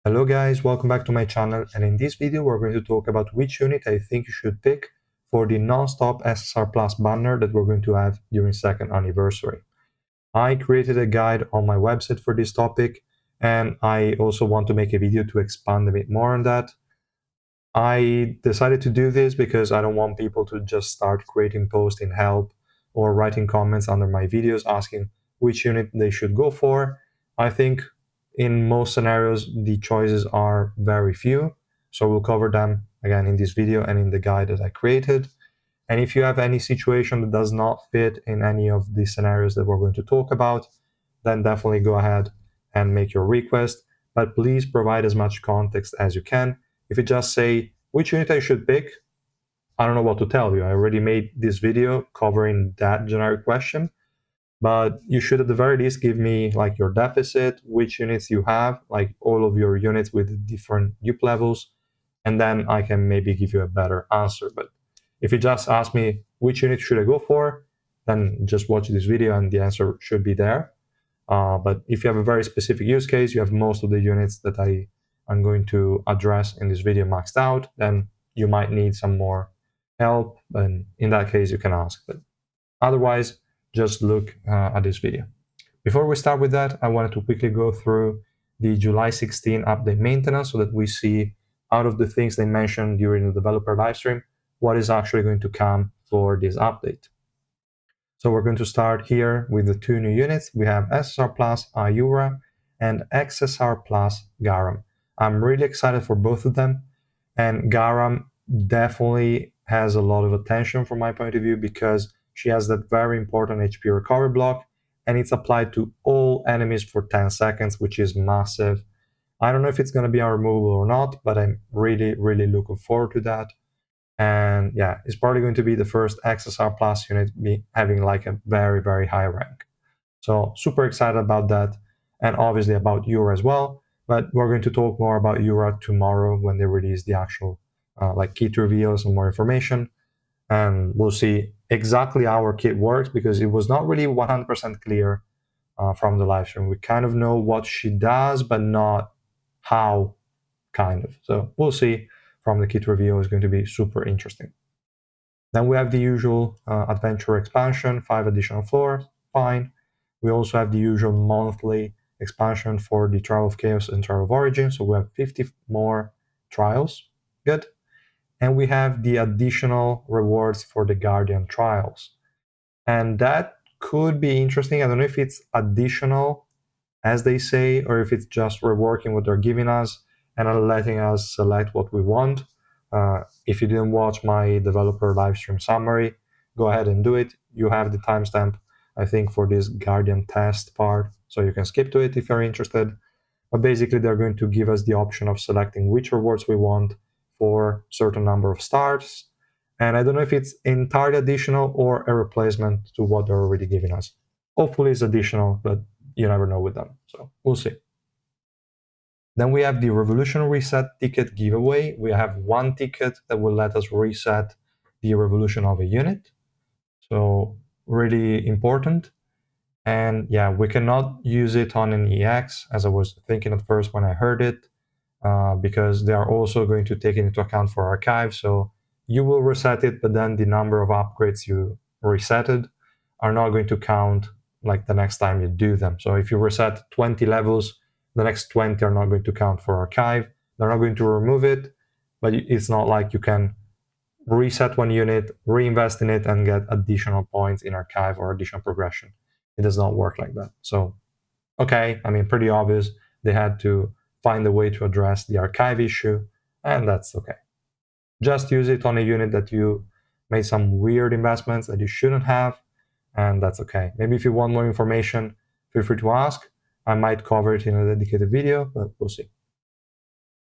Hello guys, welcome back to my channel, and in this video we're going to talk about which unit I think you should pick for the Nonstop SSR Plus banner that we're going to have during 2nd anniversary. I created a guide on my website for this topic, and I also want to make a video to expand a bit more on that. I decided to do this because I don't want people to just start creating posts in help or writing comments under my videos asking which unit they should go for. I think in most scenarios the choices are very few, so we'll cover them again in this video and in the guide that I created. And if you have any situation that does not fit in any of the scenarios that we're going to talk about, then definitely go ahead and make your request, but please provide as much context as you can. If you just say which unit I should pick, I don't know what to tell you. I already made this video covering that generic question, but you should at the very least give me like your deficit, which units you have, like all of your units with different UP levels, and then I can maybe give you a better answer. But if you just ask me which unit should I go for, then just watch this video and the answer should be there. But if you have a very specific use case, you have most of the units that I'm going to address in this video maxed out, then you might need some more help, and in that case you can ask. But otherwise, just look at this video. Before we start with that, I wanted to quickly go through the July 16 update maintenance so that we see, out of the things they mentioned during the developer livestream, what is actually going to come for this update. So we're going to start here with the two new units. We have SSR Plus Ayura and XSR Plus Garam. I'm really excited for both of them, and Garam definitely has a lot of attention from my point of view because she has that very important HP recovery block, and it's applied to all enemies for 10 seconds, which is massive. I don't know if it's going to be unremovable or not, but I'm really looking forward to that. And yeah, it's probably going to be the first XSR Plus unit having like a very high rank. So super excited about that, and obviously about Yura as well. But we're going to talk more about Yura tomorrow when they release the actual like kit reveals and more information, and we'll see exactly how our kit works because it was not really 100% clear from the live stream. We kind of know what she does, but not how, kind of. So we'll see from the kit reveal. Is going to be super interesting. Then we have the usual adventure expansion, 5 additional floors, fine. We also have the usual monthly expansion for the Trial of Chaos and Trial of Origin, so we have 50 more trials, good. And we have the additional rewards for the Guardian trials. And that could be interesting. I don't know if it's additional, as they say, or if it's just reworking what they're giving us and letting us select what we want. If you didn't watch my developer livestream summary, go ahead and do it. You have the timestamp, I think, for this Guardian test part, so you can skip to it if you're interested. But basically, they're going to give us the option of selecting which rewards we want for certain number of stars. And I don't know if it's entirely additional or a replacement to what they're already giving us. Hopefully it's additional, but you never know with them. So we'll see. Then we have the Revolution Reset ticket giveaway. We have one ticket that will let us reset the revolution of a unit. So really important. And yeah, we cannot use it on an EX, as I was thinking at first when I heard it, because they are also going to take it into account for archive. So you will reset it, but then the number of upgrades you resetted are not going to count like the next time you do them. So if you reset 20 levels, the next 20 are not going to count for archive. They're not going to remove it, but it's not like you can reset one unit, reinvest in it, and get additional points in archive or additional progression. It does not work like that. So, okay, I mean, pretty obvious. They had to find a way to address the archive issue, and that's okay. Just use it on a unit that you made some weird investments that you shouldn't have, and that's okay. Maybe if you want more information, feel free to ask. I might cover it in a dedicated video, but we'll see.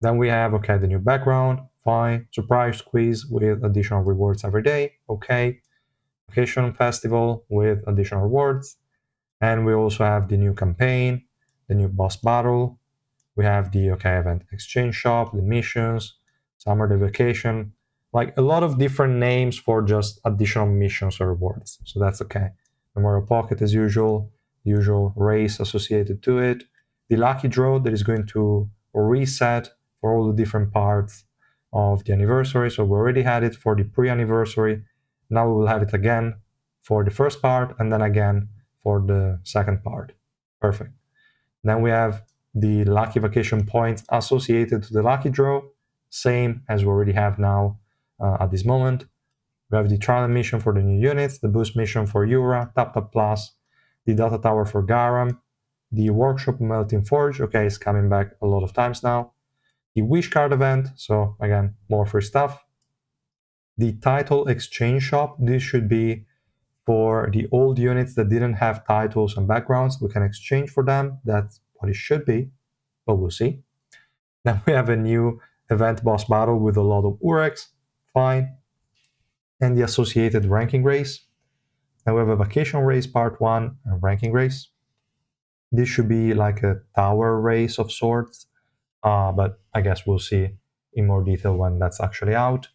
Then we have, okay, the new background, fine. Surprise quiz with additional rewards every day, okay. Vacation festival with additional rewards. And we also have the new campaign, the new boss battle. We have the event exchange shop, the missions, summer the vacation, like a lot of different names for just additional missions or rewards. So that's okay. Memorial Pocket as usual, usual race associated to it. The lucky draw that is going to reset for all the different parts of the anniversary. So we already had it for the pre-anniversary. Now we will have it again for the first part and then again for the second part. Perfect. Then we have the lucky vacation points associated to the lucky draw, same as we already have now at this moment. We have the trial mission for the new units, the boost mission for Yura, Tap Tap Plus, the data tower for Garam, the workshop Melting Forge, okay, it's coming back a lot of times now, the wish card event, so again, more free stuff, the title exchange shop, this should be for the old units that didn't have titles and backgrounds, we can exchange for them, that's what it should be, but we'll see. Then we have a new event boss battle with a lot of Urex, fine, and the associated ranking race. Then we have a vacation race part 1 and ranking race. This should be like a tower race of sorts, but I guess we'll see in more detail when that's actually out.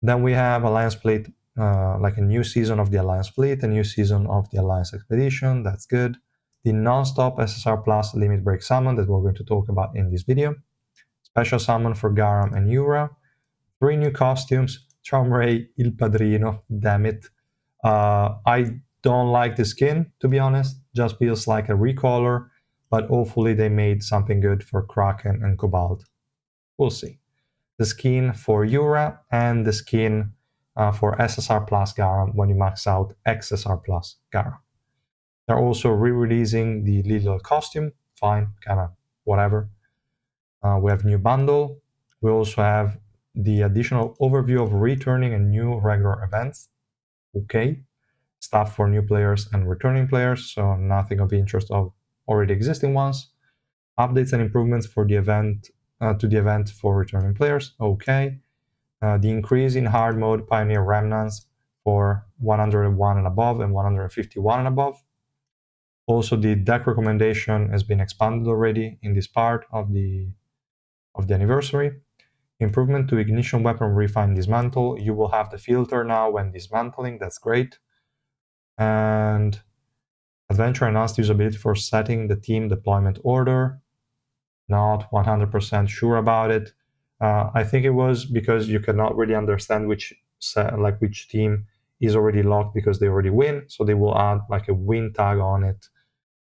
Then we have Alliance Fleet, like a new season of the Alliance Fleet, a new season of the Alliance Expedition, that's good. The Nonstop SSR Plus Limit Break Summon that we're going to talk about in this video. Special summon for Garam and Yura. 3 new costumes, Ray, Il Padrino, damn it. I don't like the skin, to be honest. Just feels like a recolor, but hopefully they made something good for Kraken and Cobalt. We'll see. The skin for Yura and the skin for SSR Plus Garam when you max out XSR Plus Garam. They're also re-releasing the Lidl costume. Fine, kind of whatever. We have new bundle. We also have the additional overview of returning and new regular events. Okay. Stuff for new players and returning players, so nothing of interest of already existing ones. Updates and improvements for the event to the event for returning players. Okay. The increase in hard mode Pioneer Remnants for 101 and above and 151 and above. Also, the deck recommendation has been expanded already in this part of the anniversary. Improvement to Ignition Weapon Refine Dismantle. You will have the filter now when dismantling. That's great. And Adventure announced usability for setting the team deployment order. Not 100% sure about it. I think it was because you cannot really understand which team is already locked because they already win. So they will add like a win tag on it.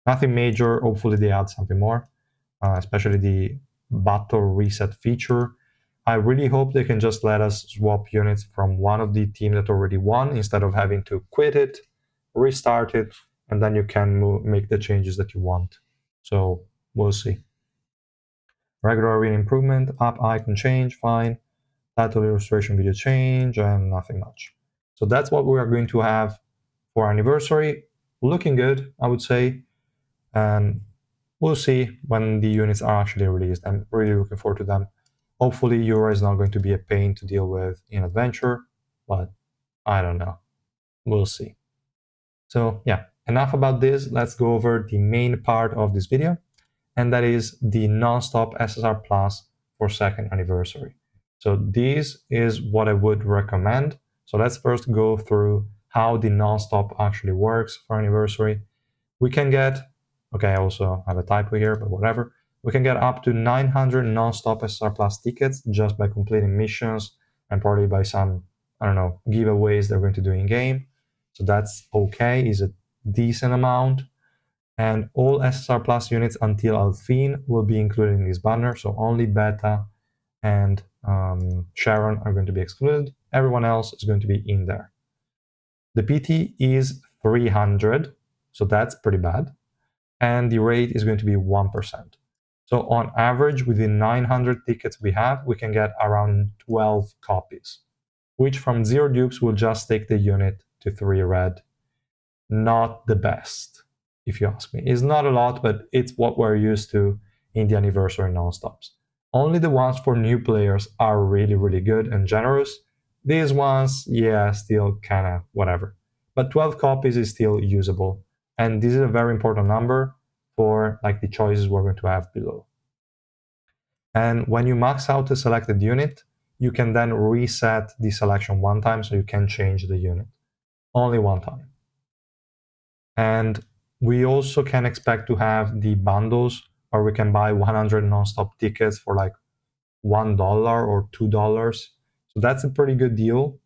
Nothing major. Hopefully they add something more, especially the battle reset feature. I really hope they can just let us swap units from one of the team that already won instead of having to quit it, restart it, and then you can make the changes that you want. So we'll see. Regular arena improvement, up icon change, fine. Title illustration video change, and nothing much. So that's what we are going to have for anniversary. Looking good, I would say. And we'll see when the units are actually released. I'm really looking forward to them. Hopefully Euro is not going to be a pain to deal with in Adventure, but I don't know. We'll see. So yeah, enough about this. Let's go over the main part of this video, and that is the Nonstop SSR Plus for second anniversary. So this is what I would recommend. So let's first go through how the Nonstop actually works for anniversary. We can get, okay, I also have a typo here, but whatever. We can get up to 900 Nonstop SSR Plus tickets just by completing missions and probably by some, I don't know, giveaways they're going to do in game. So that's okay, is a decent amount. And all SSR Plus units until Alfine will be included in this banner. So only Beta and Sharon are going to be excluded. Everyone else is going to be in there. The PT is 300, so that's pretty bad. And the rate is going to be 1%. So on average, within 900 tickets we have, we can get around 12 copies, which from 0 dupes will just take the unit to 3 red. Not the best, if you ask me. It's not a lot, but it's what we're used to in the anniversary non-stops. Only the ones for new players are really, really good and generous. These ones, yeah, still kind of whatever. But 12 copies is still usable. And this is a very important number for like the choices we're going to have below. And when you max out a selected unit, you can then reset the selection one time, so you can change the unit. Only one time. And we also can expect to have the bundles or we can buy 100 Nonstop tickets for like $1 or $2. So that's a pretty good deal.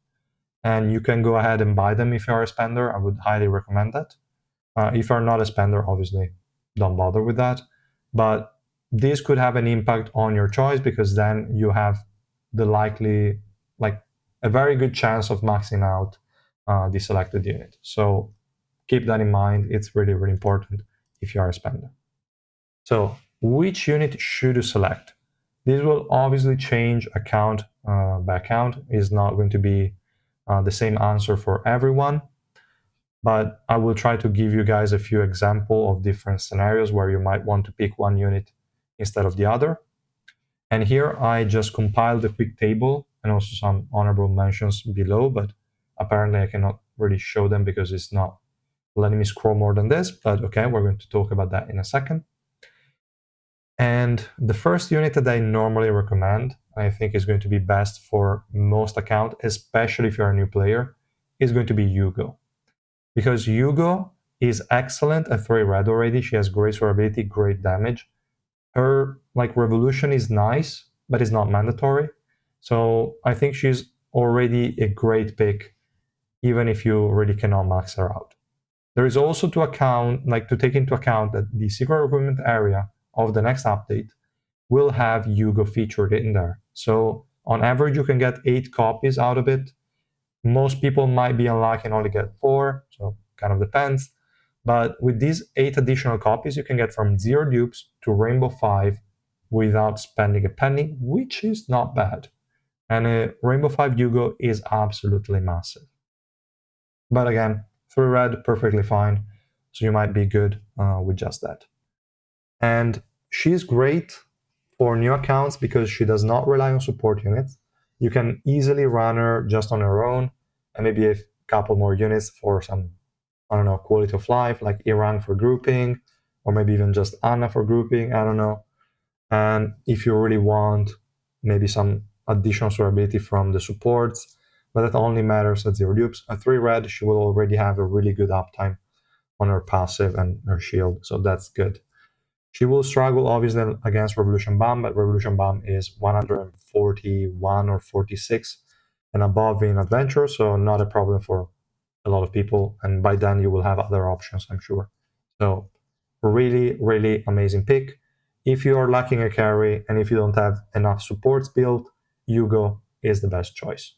And you can go ahead and buy them if you're a spender. I would highly recommend that. If you're not a spender, obviously, don't bother with that. But this could have an impact on your choice because then you have the likely, like a very good chance of maxing out the selected unit. So keep that in mind. It's really, really important if you are a spender. So which unit should you select? This will obviously change account by account. It's not going to be the same answer for everyone, but I will try to give you guys a few examples of different scenarios where you might want to pick one unit instead of the other. And here I just compiled a quick table and also some honorable mentions below, but apparently I cannot really show them because it's not letting me scroll more than this, but okay, we're going to talk about that in a second. And the first unit that I normally recommend, I think is going to be best for most accounts, especially if you're a new player, is going to be Yugo. Because Yugo is excellent at 3 red already. She has great durability, great damage. Her revolution is nice, but it's not mandatory. So I think she's already a great pick, even if you really cannot max her out. There is also to take into account that the secret recruitment area of the next update will have Yugo featured in there. So on average, you can get 8 copies out of it. Most people might be unlucky and only get 4, so kind of depends. But with these 8 additional copies, you can get from 0 dupes to Rainbow 5 without spending a penny, which is not bad. And a Rainbow 5 Yugo is absolutely massive. But again, 3 red, perfectly fine. So you might be good with just that. And she's great for new accounts because she does not rely on support units. You can easily run her just on her own and maybe a couple more units for some, I don't know, quality of life, like Iran for grouping, or maybe even just Anna for grouping, I don't know. And if you really want maybe some additional durability from the supports, but that only matters at 0 dupes. At 3 red, she will already have a really good uptime on her passive and her shield, so that's good. She will struggle obviously against Revolution Bomb, but Revolution Bomb is 141 or 46 and above in Adventure, so not a problem for a lot of people. And by then you will have other options, I'm sure. So really, really amazing pick. If you are lacking a carry and if you don't have enough supports built, Yugo is the best choice.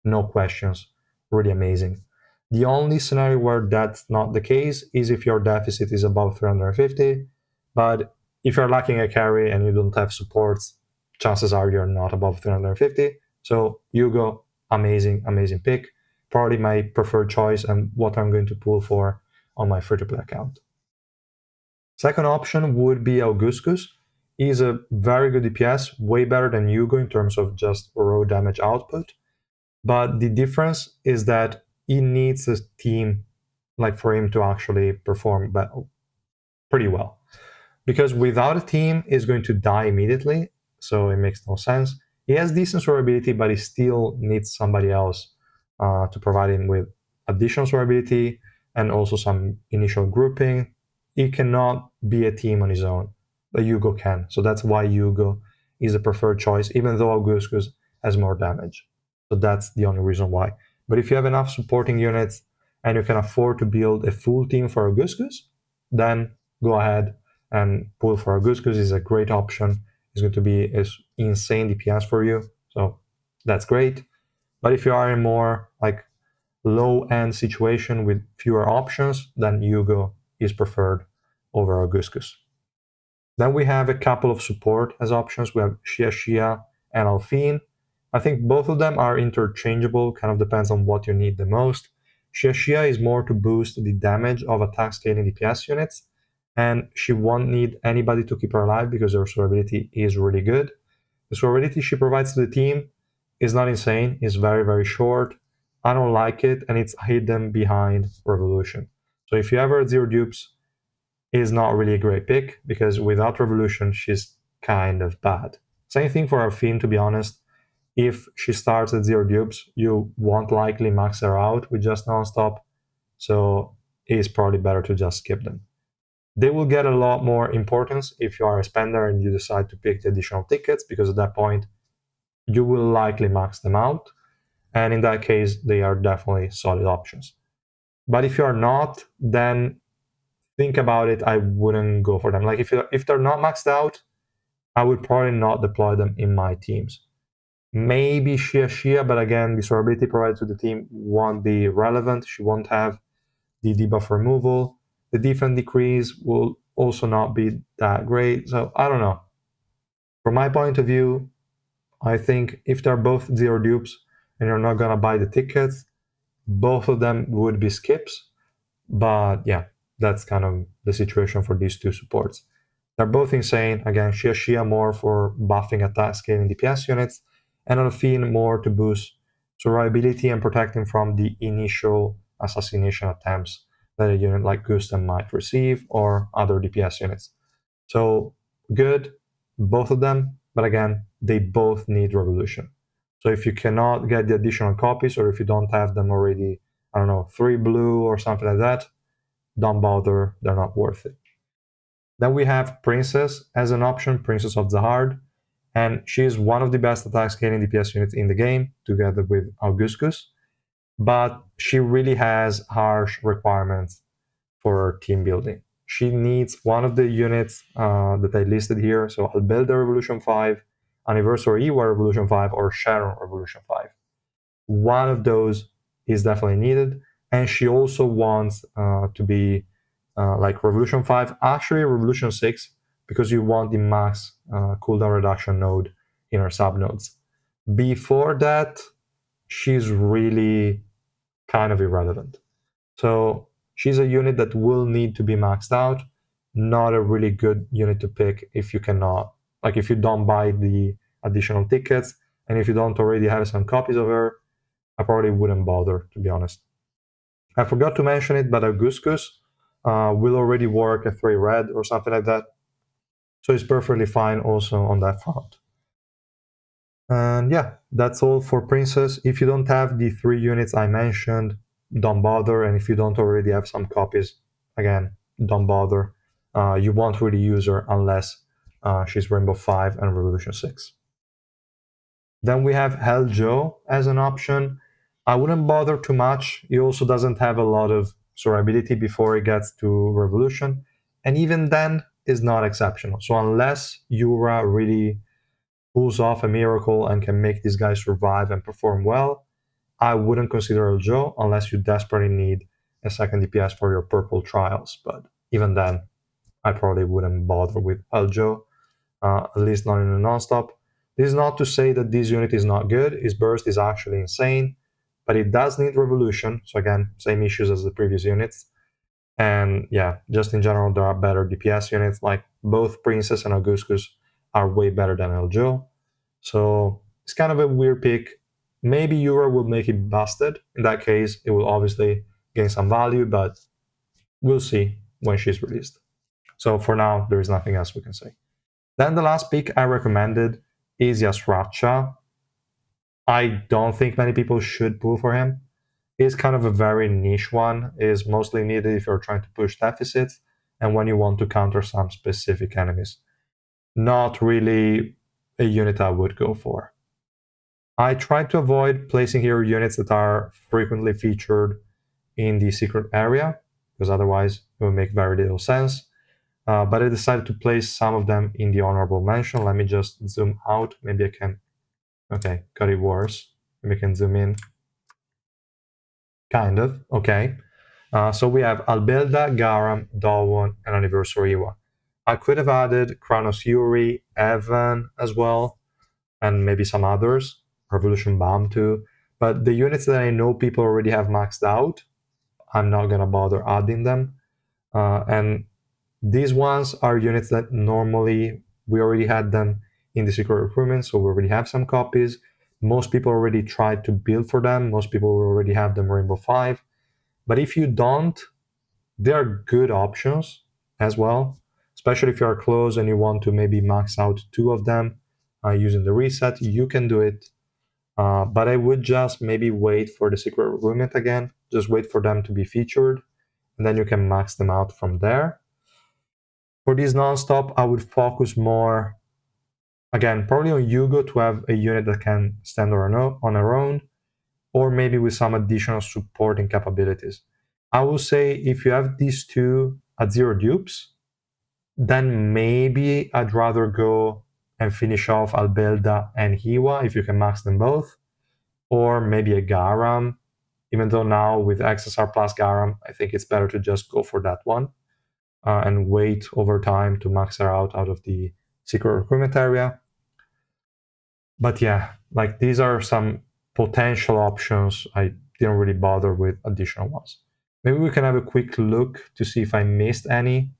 No questions. Really amazing. The only scenario where that's not the case is if your deficit is above 350. But if you're lacking a carry and you don't have supports, chances are you're not above 350. So Yugo, amazing, amazing pick. Probably my preferred choice and what I'm going to pull for on my free-to-play account. Second option would be Augustus. He's a very good DPS, way better than Yugo in terms of just raw damage output. But the difference is that he needs a team for him to actually perform pretty well. Because without a team, he's going to die immediately, so it makes no sense. He has decent survivability, but he still needs somebody else to provide him with additional survivability and also some initial grouping. He cannot be a team on his own, but Yugo can. So that's why Yugo is the preferred choice, even though Augustus has more damage. So that's the only reason why. But if you have enough supporting units and you can afford to build a full team for Augustus, then go ahead and pull for Augustus is a great option. It's going to be an insane DPS for you, so that's great. But if you are in more low-end situation with fewer options, then Yugo is preferred over Augustus. Then we have a couple of support as options. We have Shia and Alfine. I think both of them are interchangeable, kind of depends on what you need the most. Shia is more to boost the damage of attack scaling DPS units, and she won't need anybody to keep her alive because her survivability is really good. The survivability she provides to the team is not insane, it's very, very short. I don't like it, and it's hidden behind Revolution. So if you ever 0 dupes, is not really a great pick because without Revolution, she's kind of bad. Same thing for Arfine, to be honest. If she starts at 0 dupes, you won't likely max her out with just Nonstop, so it's probably better to just skip them. They will get a lot more importance if you are a spender and you decide to pick the additional tickets, because at that point you will likely max them out. And in that case, they are definitely solid options. But if you are not, then think about it. I wouldn't go for them. Like if they're not maxed out, I would probably not deploy them in my teams. Maybe Shia, but again, the survivability provided to the team won't be relevant. She won't have the debuff removal. The defense decrease will also not be that great. So I don't know. From my point of view, I think if they're both zero dupes and you're not gonna buy the tickets, both of them would be skips. But yeah, that's kind of the situation for these two supports. They're both insane. Again, Shia more for buffing attack scaling DPS units, and Alfine more to boost survivability and protecting from the initial assassination attempts that a unit like Gusten might receive or other DPS units. So good, both of them, but again, they both need Revolution. So if you cannot get the additional copies, or if you don't have them already, I don't know, 3 blue or something like that, don't bother, they're not worth it. Then we have Princess as an option, Princess of the Heart, and she is one of the best attack scaling DPS units in the game, together with Augustus, but she really has harsh requirements for team building. She needs one of the units that I listed here, so Albelda Revolution 5, Anniversary Iwa Revolution 5, or Sharon Revolution 5. One of those is definitely needed, and she also wants to be like Revolution 5, actually Revolution 6, because you want the max cooldown reduction node in her subnodes. Before that, she's really kind of irrelevant. So she's a unit that will need to be maxed out, not a really good unit to pick if you cannot, like if you don't buy the additional tickets, and if you don't already have some copies of her, I probably wouldn't bother, to be honest. I forgot to mention it, but Augustus will already work at 3 red or something like that. So it's perfectly fine also on that front. And yeah, that's all for Princess. If you don't have the 3 units I mentioned, don't bother. And if you don't already have some copies, again, don't bother. You won't really use her unless she's Rainbow 5 and Revolution 6. Then we have Hell Joe as an option. I wouldn't bother too much. He also doesn't have a lot of survivability before he gets to Revolution. And even then is not exceptional. So unless Yura really pulls off a miracle and can make this guy survive and perform well, I wouldn't consider El Joe unless you desperately need a second DPS for your purple trials. But even then, I probably wouldn't bother with El Joe, at least not in a nonstop. This is not to say that this unit is not good. His burst is actually insane, but it does need Revolution. So again, same issues as the previous units. And yeah, just in general, there are better DPS units. Like both Princess and Augustus are way better than El Joe. So it's kind of a weird pick. Maybe Euro will make it busted. In that case, it will obviously gain some value, but we'll see when she's released. So for now, there is nothing else we can say. Then the last pick I recommended is Yasracha. I don't think many people should pull for him. He's kind of a very niche one, is mostly needed if you're trying to push deficits and when you want to counter some specific enemies. Not really a unit I would go for. I try to avoid placing hero units that are frequently featured in the secret area, because otherwise it would make very little sense. But I decided to place some of them in the honorable mention. Let me just zoom out. Maybe I can. Okay, got it worse. Maybe I can zoom in. Kind of. Okay. So we have Albelda, Garam, Dalwon, and Anniversary Iwa. I could have added Kronos Yuri, Evan as well, and maybe some others, Revolution Bomb too. But the units that I know people already have maxed out, I'm not gonna bother adding them. And these ones are units that normally we already had them in the secret recruitment, so we already have some copies. Most people already tried to build for them. Most people already have them Rainbow 5. But if you don't, they are good options as well, especially if you are close and you want to maybe max out 2 of them using the reset. You can do it. But I would just maybe wait for the secret recruitment again. Just wait for them to be featured, and then you can max them out from there. For this Nonstop, I would focus more, again, probably on Yugo to have a unit that can stand on her own, or maybe with some additional supporting capabilities. I will say if you have these two at 0 dupes, then maybe I'd rather go and finish off Albelda and Hiwa if you can max them both, or maybe a Garam. Even though now with XSR plus Garam, I think it's better to just go for that one and wait over time to max her out of the secret recruitment area. But yeah, like these are some potential options. I didn't really bother with additional ones. Maybe we can have a quick look to see if I missed any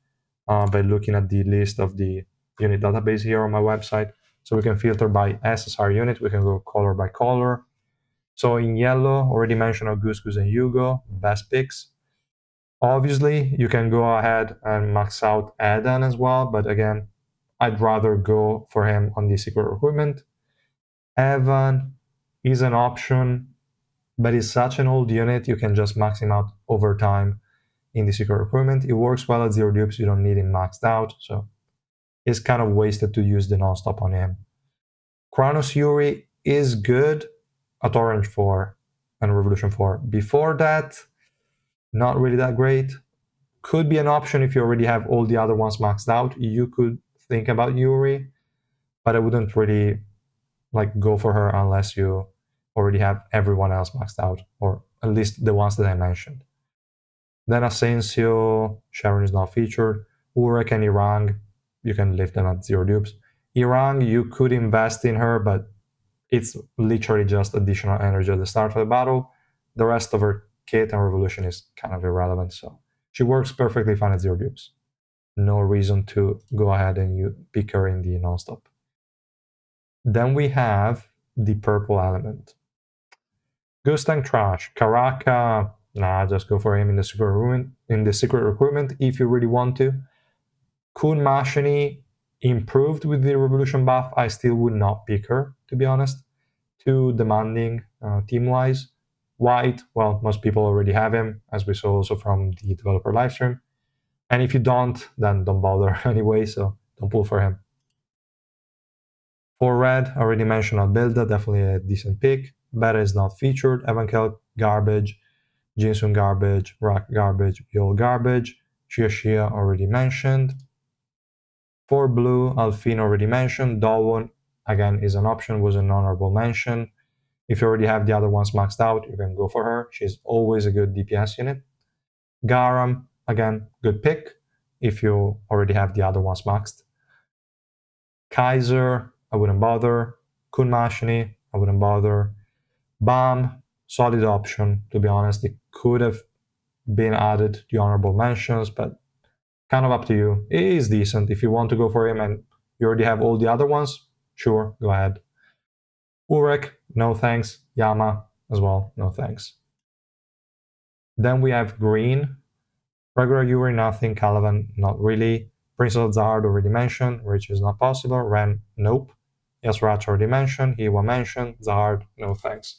by looking at the list of the unit database here on my website. So we can filter by SSR unit. We can go color by color. So in yellow, already mentioned Augustus and Hugo, best picks. Obviously, you can go ahead and max out Adan as well, but again, I'd rather go for him on the secret recruitment. Evan is an option, but it's such an old unit, you can just max him out over time in the secret recruitment. It works well at 0 dupes, you don't need him maxed out, so it's kind of wasted to use the Nonstop on him. Kronos Yuri is good at Orange 4 and Revolution 4. Before that, not really that great. Could be an option if you already have all the other ones maxed out. You could think about Yuri, but I wouldn't really like go for her unless you already have everyone else maxed out, or at least the ones that I mentioned. Then Asensio, Sharon is not featured. Urek and Irang, you can leave them at 0 dupes. Irang, you could invest in her, but it's literally just additional energy at the start of the battle. The rest of her kit and revolution is kind of irrelevant, so she works perfectly fine at 0 dupes. No reason to go ahead and you pick her in the Nonstop. Then we have the purple element. Gustang Trash, Karaka, nah, just go for him in the secret recruitment if you really want to. Kun Mashini improved with the revolution buff. I still would not pick her, to be honest. Too demanding team-wise. White, well, most people already have him, as we saw also from the developer livestream. And if you don't, then don't bother anyway, so don't pull for him. For red, I already mentioned Albilda, definitely a decent pick. Beta is not featured. Evankel, garbage. Jinsun, garbage. Rock, garbage. Yol, garbage. Shia, already mentioned. For blue, Alfin, already mentioned. Dawon, again, is an option, was an honorable mention. If you already have the other ones maxed out, you can go for her. She's always a good DPS unit. Garam, again, good pick if you already have the other ones maxed. Kaiser, I wouldn't bother. Kun Mashini, I wouldn't bother. Bam, solid option, to be honest. It could have been added to the honorable mentions, but kind of up to you. It is decent. If you want to go for him and you already have all the other ones, sure, go ahead. Urek, no thanks. Yama as well, no thanks. Then we have green. Regular Yuri, nothing. Calavan, not really. Prince of Zard, already mentioned. Rich is not possible. Ren, nope. Yasrach, already mentioned. Hiwa mentioned. Zard, no thanks.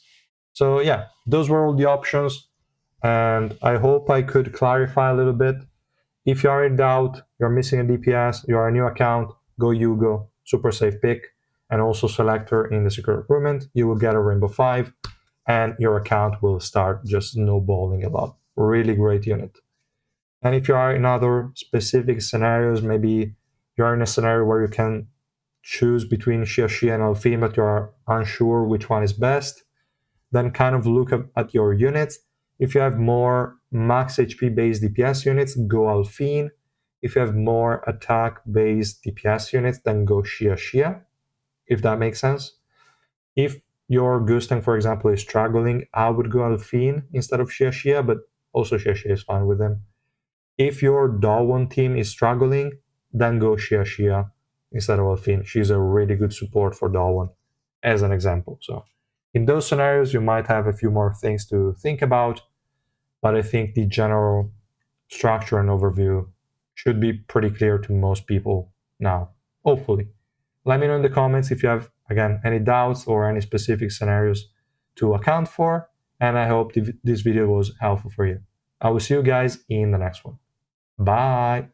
So yeah, those were all the options. And I hope I could clarify a little bit. If you are in doubt, you're missing a DPS, you're a new account, go Yugo, super safe pick, and also select her in the secret recruitment. You will get a Rainbow 5, and your account will start just snowballing a lot. Really great unit. And if you are in other specific scenarios, maybe you're in a scenario where you can choose between Shia and Alfin, but you are unsure which one is best, then kind of look at your units. If you have more max HP based DPS units, go Alfin. If you have more attack based DPS units, then go Shia, if that makes sense. If your Gustang, for example, is struggling, I would go Alfin instead of Shia, but also Shia is fine with him. If your Dawon team is struggling, then go Shia instead of Alfin. She's a really good support for Dawon, as an example. So in those scenarios, you might have a few more things to think about, but I think the general structure and overview should be pretty clear to most people now, hopefully. Let me know in the comments if you have, again, any doubts or any specific scenarios to account for, and I hope this video was helpful for you. I will see you guys in the next one. Bye!